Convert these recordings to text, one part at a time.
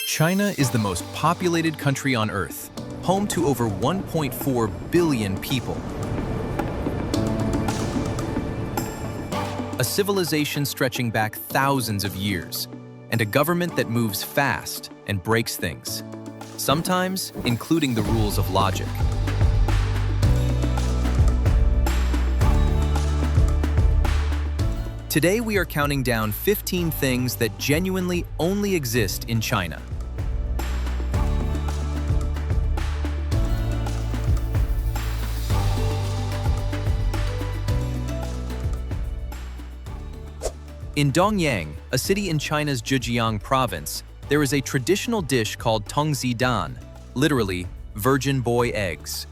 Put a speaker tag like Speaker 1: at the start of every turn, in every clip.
Speaker 1: China is the most populated country on Earth, home to over 1.4 billion people. A civilization stretching back thousands of years, and a government that moves fast and breaks things, sometimes including the rules of logic. Today we are counting down 15 things that genuinely only exist in China. In Dongyang, a city in China's Zhejiang province, there is a traditional dish called tongzidan, literally, virgin boy eggs.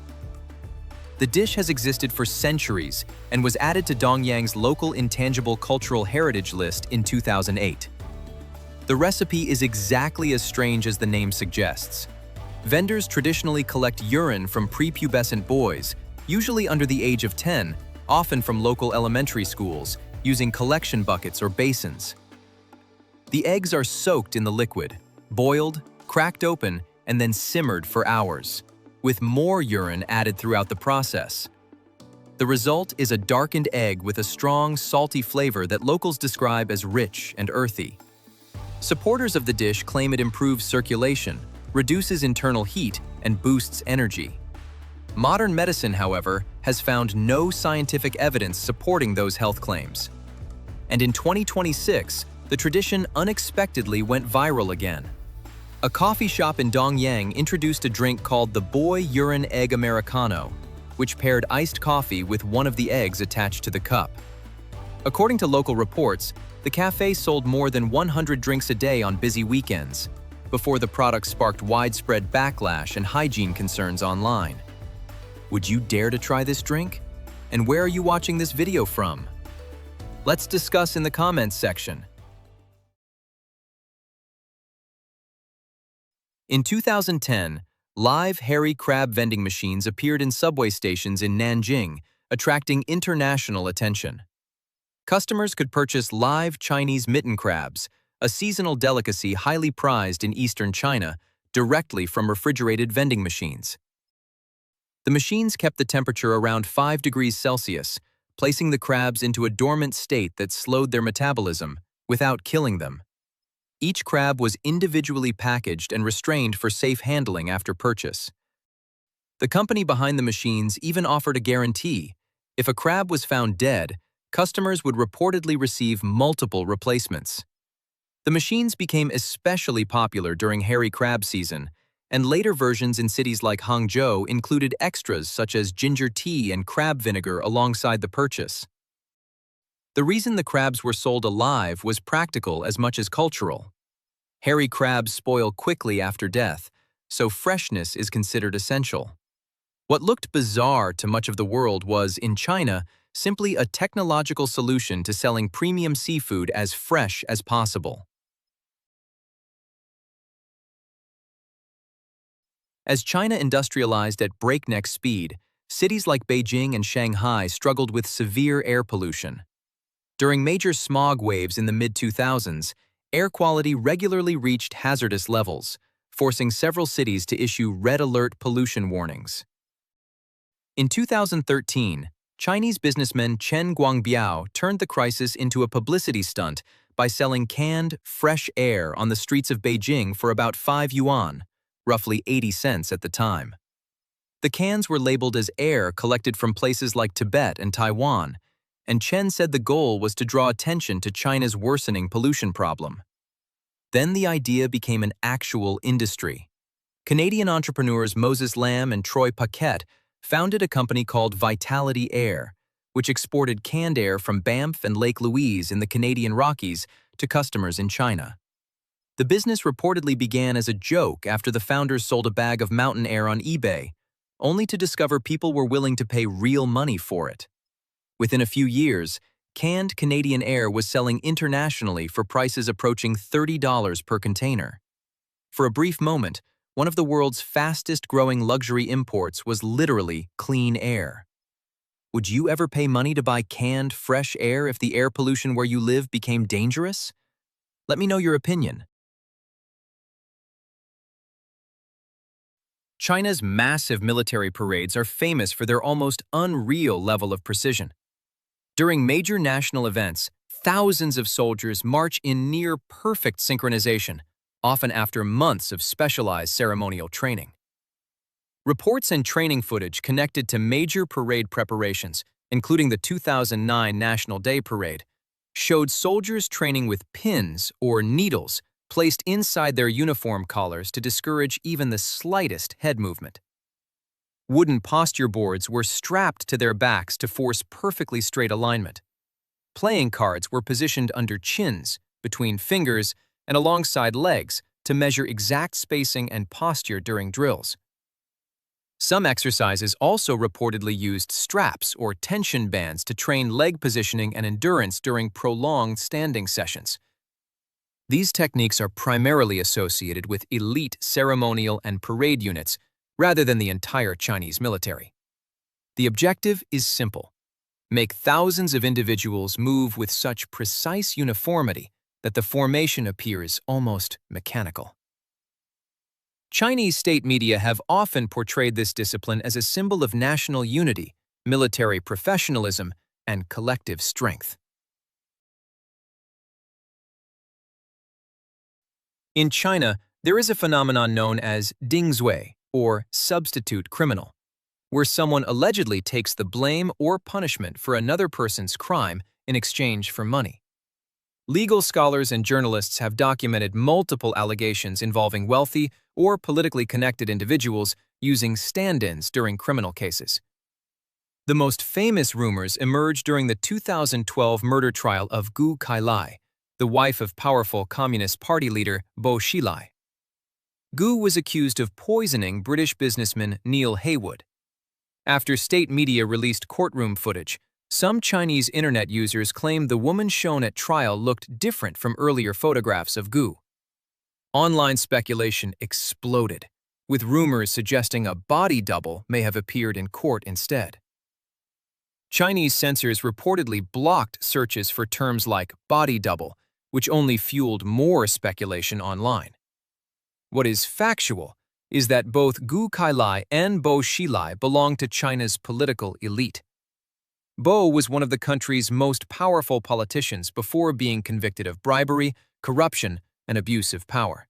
Speaker 1: The dish has existed for centuries and was added to Dongyang's local intangible cultural heritage list in 2008. The recipe is exactly as strange as the name suggests. Vendors traditionally collect urine from prepubescent boys, usually under the age of 10, often from local elementary schools, using collection buckets or basins. The eggs are soaked in the liquid, boiled, cracked open, and then simmered for hours, with more urine added throughout the process. The result is a darkened egg with a strong, salty flavor that locals describe as rich and earthy. Supporters of the dish claim it improves circulation, reduces internal heat, and boosts energy. Modern medicine, however, has found no scientific evidence supporting those health claims. And in 2026, the tradition unexpectedly went viral again. A coffee shop in Dongyang introduced a drink called the Boy Urine Egg Americano, which paired iced coffee with one of the eggs attached to the cup. According to local reports, the cafe sold more than 100 drinks a day on busy weekends, before the product sparked widespread backlash and hygiene concerns online. Would you dare to try this drink? And where are you watching this video from? Let's discuss in the comments section. In 2010, live hairy crab vending machines appeared in subway stations in Nanjing, attracting international attention. Customers could purchase live Chinese mitten crabs, a seasonal delicacy highly prized in eastern China, directly from refrigerated vending machines. The machines kept the temperature around 5 degrees Celsius, placing the crabs into a dormant state that slowed their metabolism without killing them. Each crab was individually packaged and restrained for safe handling after purchase. The company behind the machines even offered a guarantee. If a crab was found dead, customers would reportedly receive multiple replacements. The machines became especially popular during hairy crab season, and later versions in cities like Hangzhou included extras such as ginger tea and crab vinegar alongside the purchase. The reason the crabs were sold alive was practical as much as cultural. Hairy crabs spoil quickly after death, so freshness is considered essential. What looked bizarre to much of the world was, in China, simply a technological solution to selling premium seafood as fresh as possible. As China industrialized at breakneck speed, cities like Beijing and Shanghai struggled with severe air pollution. During major smog waves in the mid-2000s, air quality regularly reached hazardous levels, forcing several cities to issue red alert pollution warnings. In 2013, Chinese businessman Chen Guangbiao turned the crisis into a publicity stunt by selling canned, fresh air on the streets of Beijing for about 5 yuan, roughly 80 cents at the time. The cans were labeled as air collected from places like Tibet and Taiwan, and Chen said the goal was to draw attention to China's worsening pollution problem. Then the idea became an actual industry. Canadian entrepreneurs Moses Lam and Troy Paquette founded a company called Vitality Air, which exported canned air from Banff and Lake Louise in the Canadian Rockies to customers in China. The business reportedly began as a joke after the founders sold a bag of mountain air on eBay, only to discover people were willing to pay real money for it. Within a few years, canned Canadian air was selling internationally for prices approaching $30 per container. For a brief moment, one of the world's fastest-growing luxury imports was literally clean air. Would you ever pay money to buy canned, fresh air if the air pollution where you live became dangerous? Let me know your opinion. China's massive military parades are famous for their almost unreal level of precision. During major national events, thousands of soldiers march in near-perfect synchronization, often after months of specialized ceremonial training. Reports and training footage connected to major parade preparations, including the 2009 National Day Parade, showed soldiers training with pins or needles placed inside their uniform collars to discourage even the slightest head movement. Wooden posture boards were strapped to their backs to force perfectly straight alignment. Playing cards were positioned under chins, between fingers, and alongside legs to measure exact spacing and posture during drills. Some exercises also reportedly used straps or tension bands to train leg positioning and endurance during prolonged standing sessions. These techniques are primarily associated with elite ceremonial and parade units rather than the entire Chinese military. The objective is simple: make thousands of individuals move with such precise uniformity that the formation appears almost mechanical. Chinese state media have often portrayed this discipline as a symbol of national unity, military professionalism, and collective strength. In China, there is a phenomenon known as dingzui, or substitute criminal, where someone allegedly takes the blame or punishment for another person's crime in exchange for money. Legal scholars and journalists have documented multiple allegations involving wealthy or politically connected individuals using stand-ins during criminal cases. The most famous rumors emerged during the 2012 murder trial of Gu Kailai, the wife of powerful Communist Party leader Bo Xilai. Gu was accused of poisoning British businessman Neil Heywood. After state media released courtroom footage, some Chinese internet users claimed the woman shown at trial looked different from earlier photographs of Gu. Online speculation exploded, with rumors suggesting a body double may have appeared in court instead. Chinese censors reportedly blocked searches for terms like body double, which only fueled more speculation online. What is factual is that both Gu Kailai and Bo Xilai belong to China's political elite. Bo was one of the country's most powerful politicians before being convicted of bribery, corruption, and abuse of power.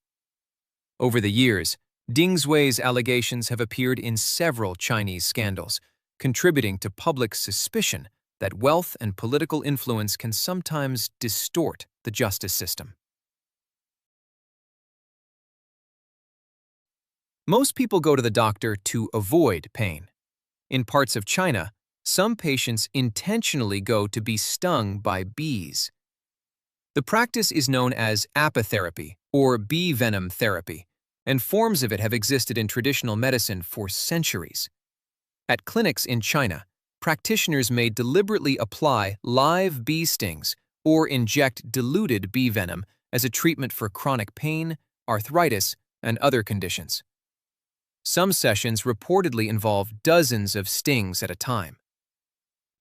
Speaker 1: Over the years, Ding Zui's allegations have appeared in several Chinese scandals, contributing to public suspicion that wealth and political influence can sometimes distort the justice system. Most people go to the doctor to avoid pain. In parts of China, some patients intentionally go to be stung by bees. The practice is known as apitherapy, or bee venom therapy, and forms of it have existed in traditional medicine for centuries. At clinics in China, practitioners may deliberately apply live bee stings or inject diluted bee venom as a treatment for chronic pain, arthritis, and other conditions. Some sessions reportedly involve dozens of stings at a time.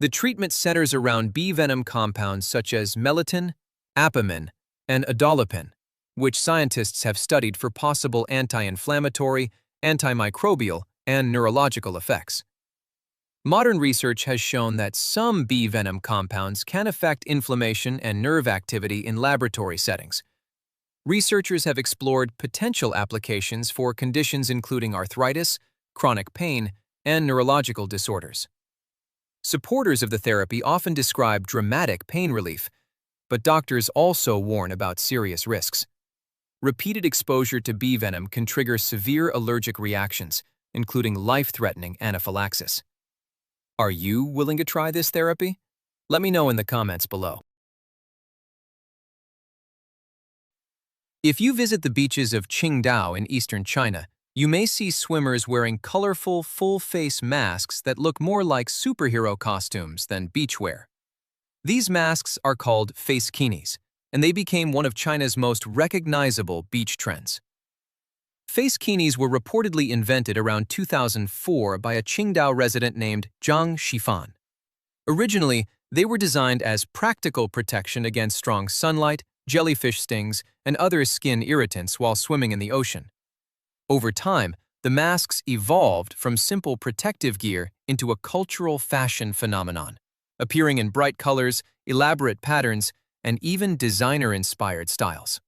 Speaker 1: The treatment centers around bee venom compounds such as melittin, apamine, and adolapin, which scientists have studied for possible anti-inflammatory, antimicrobial, and neurological effects. Modern research has shown that some bee venom compounds can affect inflammation and nerve activity in laboratory settings. Researchers have explored potential applications for conditions including arthritis, chronic pain, and neurological disorders. Supporters of the therapy often describe dramatic pain relief, but doctors also warn about serious risks. Repeated exposure to bee venom can trigger severe allergic reactions, including life-threatening anaphylaxis. Are you willing to try this therapy? Let me know in the comments below. If you visit the beaches of Qingdao in eastern China, you may see swimmers wearing colorful, full-face masks that look more like superhero costumes than beachwear. These masks are called Facekinis, and they became one of China's most recognizable beach trends. Facekinis were reportedly invented around 2004 by a Qingdao resident named Zhang Shifan. Originally, they were designed as practical protection against strong sunlight, jellyfish stings, and other skin irritants while swimming in the ocean. Over time, the masks evolved from simple protective gear into a cultural fashion phenomenon, appearing in bright colors, elaborate patterns, and even designer-inspired styles.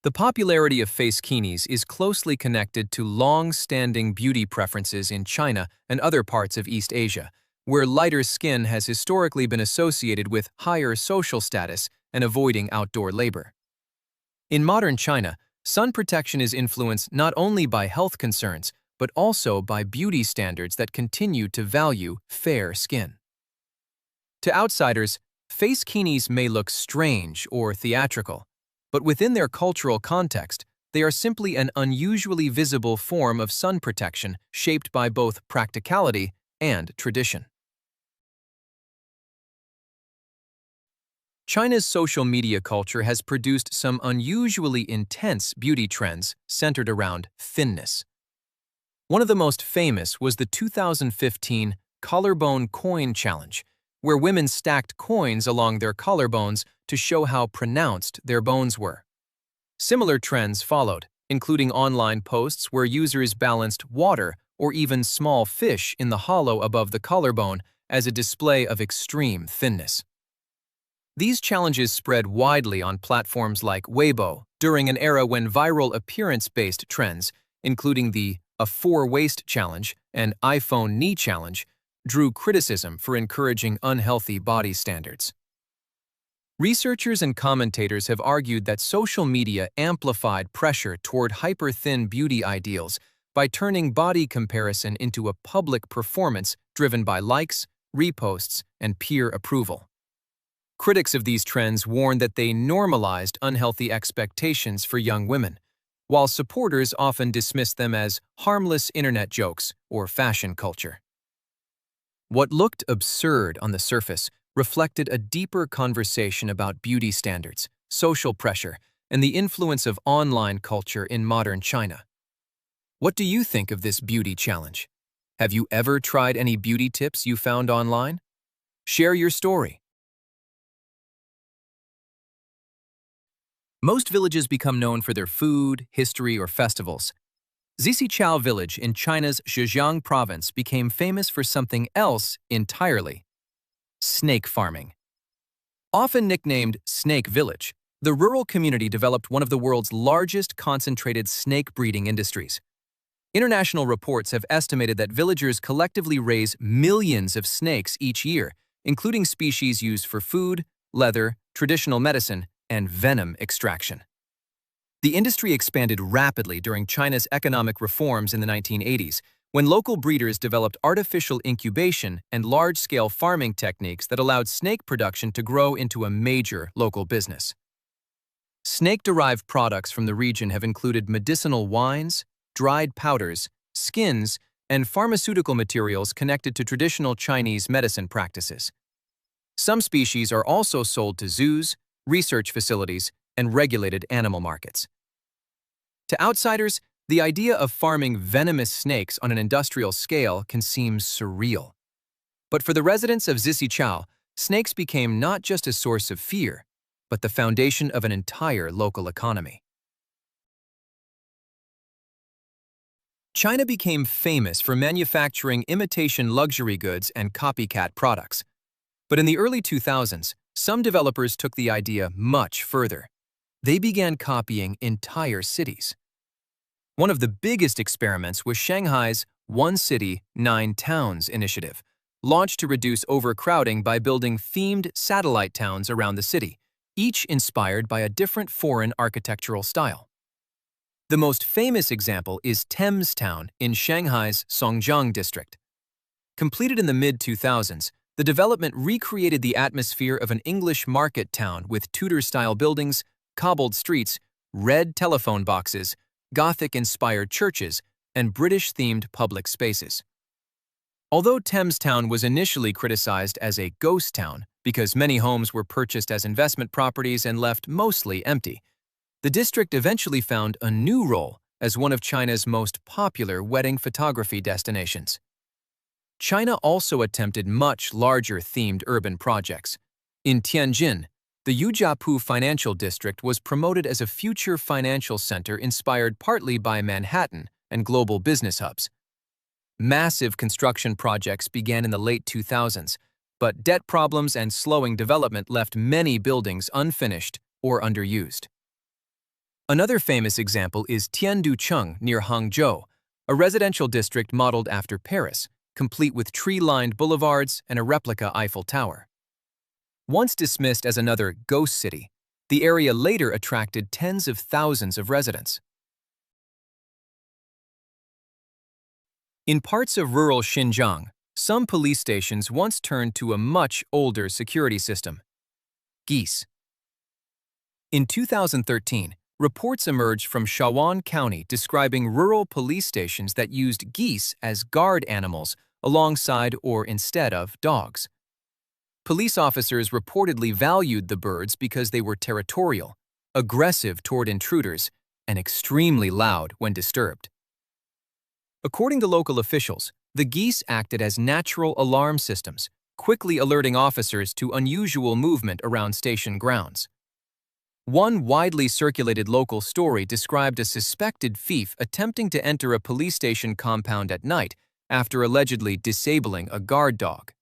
Speaker 1: The popularity of Facekinis is closely connected to long-standing beauty preferences in China and other parts of East Asia, where lighter skin has historically been associated with higher social status and avoiding outdoor labor. In modern China, sun protection is influenced not only by health concerns, but also by beauty standards that continue to value fair skin. To outsiders, Facekinis may look strange or theatrical, but within their cultural context, they are simply an unusually visible form of sun protection shaped by both practicality and tradition. China's social media culture has produced some unusually intense beauty trends centered around thinness. One of the most famous was the 2015 Collarbone Coin Challenge, where women stacked coins along their collarbones to show how pronounced their bones were. Similar trends followed, including online posts where users balanced water or even small fish in the hollow above the collarbone as a display of extreme thinness. These challenges spread widely on platforms like Weibo during an era when viral appearance-based trends, including the "a 4-waist challenge" and iPhone knee challenge, drew criticism for encouraging unhealthy body standards. Researchers and commentators have argued that social media amplified pressure toward hyper-thin beauty ideals by turning body comparison into a public performance driven by likes, reposts, and peer approval. Critics of these trends warn that they normalized unhealthy expectations for young women, while supporters often dismiss them as harmless internet jokes or fashion culture. What looked absurd on the surface reflected a deeper conversation about beauty standards, social pressure, and the influence of online culture in modern China. What do you think of this beauty challenge? Have you ever tried any beauty tips you found online? Share your story. Most villages become known for their food, history, or festivals. Zixichao village in China's Zhejiang province became famous for something else entirely: snake farming. Often nicknamed Snake Village, the rural community developed one of the world's largest concentrated snake breeding industries. International reports have estimated that villagers collectively raise millions of snakes each year, including species used for food, leather, traditional medicine, and venom extraction. The industry expanded rapidly during China's economic reforms in the 1980s, when local breeders developed artificial incubation and large-scale farming techniques that allowed snake production to grow into a major local business. Snake-derived products from the region have included medicinal wines, dried powders, skins, and pharmaceutical materials connected to traditional Chinese medicine practices. Some species are also sold to zoos, research facilities, and regulated animal markets. To outsiders, the idea of farming venomous snakes on an industrial scale can seem surreal. But for the residents of Zixichao, snakes became not just a source of fear, but the foundation of an entire local economy. China became famous for manufacturing imitation luxury goods and copycat products. But in the early 2000s, some developers took the idea much further. They began copying entire cities. One of the biggest experiments was Shanghai's One City, 9 Towns initiative, launched to reduce overcrowding by building themed satellite towns around the city, each inspired by a different foreign architectural style. The most famous example is Thames Town in Shanghai's Songjiang district. Completed in the mid-2000s, the development recreated the atmosphere of an English market town with Tudor-style buildings, cobbled streets, red telephone boxes, Gothic-inspired churches, and British-themed public spaces. Although Thames Town was initially criticized as a ghost town because many homes were purchased as investment properties and left mostly empty, the district eventually found a new role as one of China's most popular wedding photography destinations. China also attempted much larger themed urban projects. In Tianjin, the Yujiapu Financial District was promoted as a future financial center inspired partly by Manhattan, and global business hubs. Massive construction projects began in the late 2000s, but debt problems and slowing development left many buildings unfinished or underused. Another famous example is Tianducheng near Hangzhou, a residential district modeled after Paris, complete with tree-lined boulevards and a replica Eiffel Tower. Once dismissed as another ghost city, the area later attracted tens of thousands of residents. In parts of rural Xinjiang, some police stations once turned to a much older security system, Geese. In 2013, reports emerged from Shawan County describing rural police stations that used geese as guard animals alongside or instead of dogs. Police officers reportedly valued the birds because they were territorial, aggressive toward intruders, and extremely loud when disturbed. According to local officials, the geese acted as natural alarm systems, quickly alerting officers to unusual movement around station grounds. One widely circulated local story described a suspected thief attempting to enter a police station compound at night after allegedly disabling a guard dog.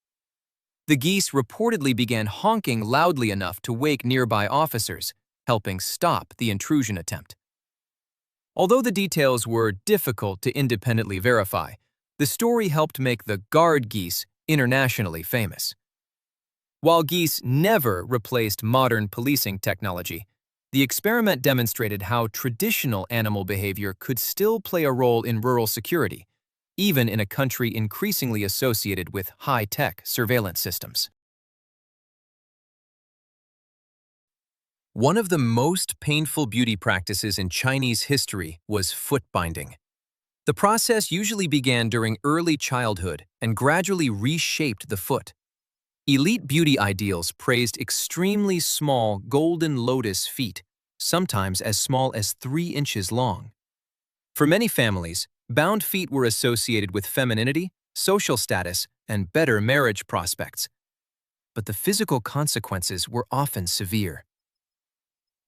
Speaker 1: The geese reportedly began honking loudly enough to wake nearby officers, helping stop the intrusion attempt. Although the details were difficult to independently verify, the story helped make the guard geese internationally famous. While geese never replaced modern policing technology, the experiment demonstrated how traditional animal behavior could still play a role in rural security, even in a country increasingly associated with high-tech surveillance systems. One of the most painful beauty practices in Chinese history was footbinding. The process usually began during early childhood and gradually reshaped the foot. Elite beauty ideals praised extremely small golden lotus feet, sometimes as small as 3 inches long. For many families, bound feet were associated with femininity, social status, and better marriage prospects. But the physical consequences were often severe.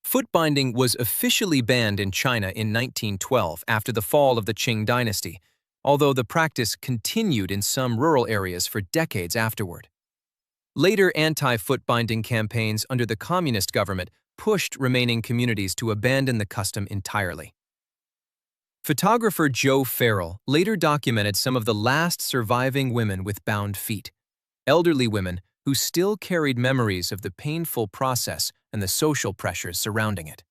Speaker 1: Footbinding was officially banned in China in 1912 after the fall of the Qing dynasty, although the practice continued in some rural areas for decades afterward. Later anti-footbinding campaigns under the communist government pushed remaining communities to abandon the custom entirely. Photographer Joe Farrell later documented some of the last surviving women with bound feet, elderly women who still carried memories of the painful process and the social pressures surrounding it.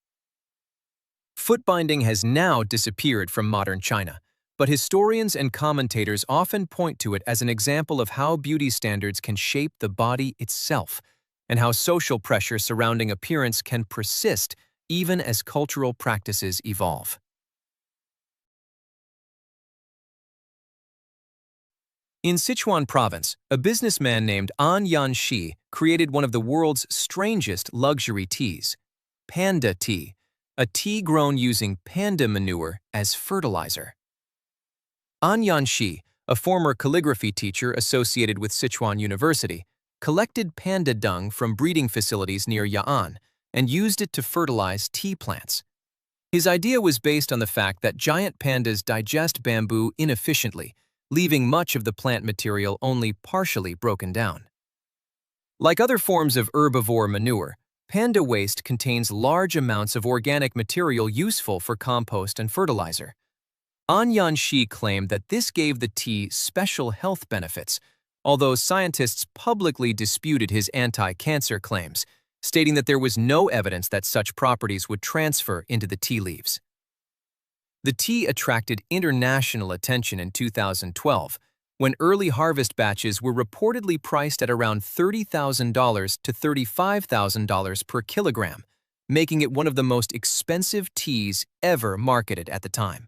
Speaker 1: Footbinding has now disappeared from modern China, but historians and commentators often point to it as an example of how beauty standards can shape the body itself and how social pressure surrounding appearance can persist even as cultural practices evolve. In Sichuan province, a businessman named An Yanxi created one of the world's strangest luxury teas, Panda Tea, a tea grown using panda manure as fertilizer. An Yanxi, a former calligraphy teacher associated with Sichuan University, collected panda dung from breeding facilities near Ya'an and used it to fertilize tea plants. His idea was based on the fact that giant pandas digest bamboo inefficiently, leaving much of the plant material only partially broken down. Like other forms of herbivore manure, panda waste contains large amounts of organic material useful for compost and fertilizer. An Yanxi claimed that this gave the tea special health benefits, although scientists publicly disputed his anti-cancer claims, stating that there was no evidence that such properties would transfer into the tea leaves. The tea attracted international attention in 2012, when early harvest batches were reportedly priced at around $30,000 to $35,000 per kilogram, making it one of the most expensive teas ever marketed at the time.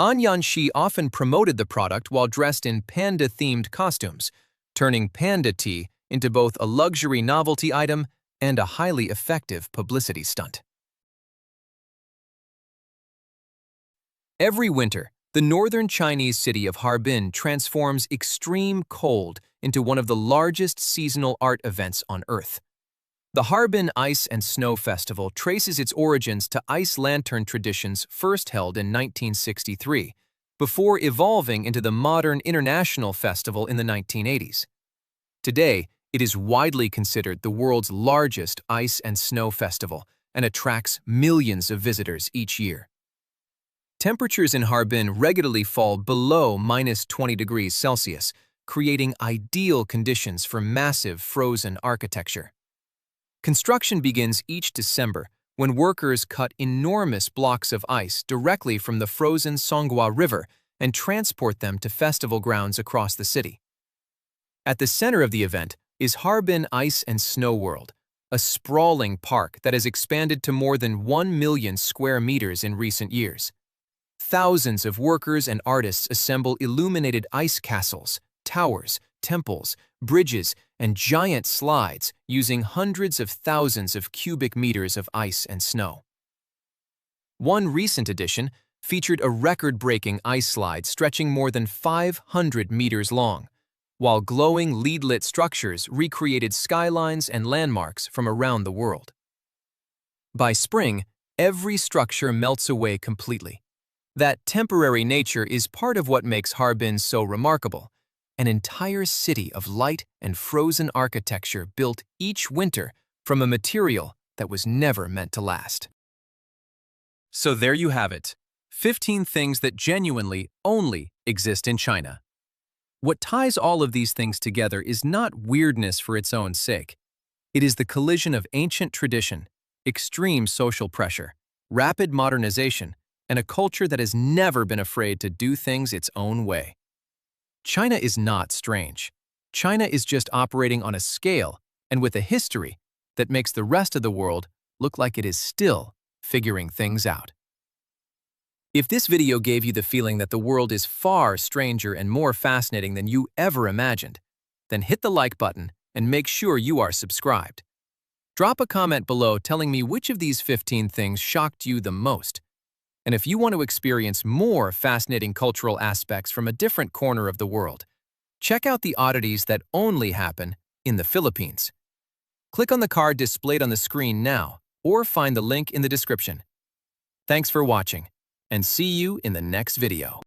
Speaker 1: An Yanxi often promoted the product while dressed in panda-themed costumes, turning panda tea into both a luxury novelty item and a highly effective publicity stunt. Every winter, the northern Chinese city of Harbin transforms extreme cold into one of the largest seasonal art events on Earth. The Harbin Ice and Snow Festival traces its origins to ice lantern traditions first held in 1963, before evolving into the modern international festival in the 1980s. Today, it is widely considered the world's largest ice and snow festival and attracts millions of visitors each year. Temperatures in Harbin regularly fall below -20 degrees Celsius, creating ideal conditions for massive frozen architecture. Construction begins each December when workers cut enormous blocks of ice directly from the frozen Songhua River and transport them to festival grounds across the city. At the center of the event is Harbin Ice and Snow World, a sprawling park that has expanded to more than 1 million square meters in recent years. Thousands of workers and artists assemble illuminated ice castles, towers, temples, bridges, and giant slides using hundreds of thousands of cubic meters of ice and snow. One recent edition featured a record-breaking ice slide stretching more than 500 meters long, while glowing lead-lit structures recreated skylines and landmarks from around the world. By spring, every structure melts away completely. That temporary nature is part of what makes Harbin so remarkable. An entire city of light and frozen architecture built each winter from a material that was never meant to last. So there you have it, 15 things that genuinely only exist in China. What ties all of these things together is not weirdness for its own sake. It is the collision of ancient tradition, extreme social pressure, rapid modernization, and a culture that has never been afraid to do things its own way. China is not strange. China is just operating on a scale and with a history that makes the rest of the world look like it is still figuring things out. If this video gave you the feeling that the world is far stranger and more fascinating than you ever imagined, then hit the like button and make sure you are subscribed. Drop a comment below telling me which of these 15 things shocked you the most. And if you want to experience more fascinating cultural aspects from a different corner of the world, check out the oddities that only happen in the Philippines. Click on the card displayed on the screen now, or find the link in the description. Thanks for watching, and see you in the next video.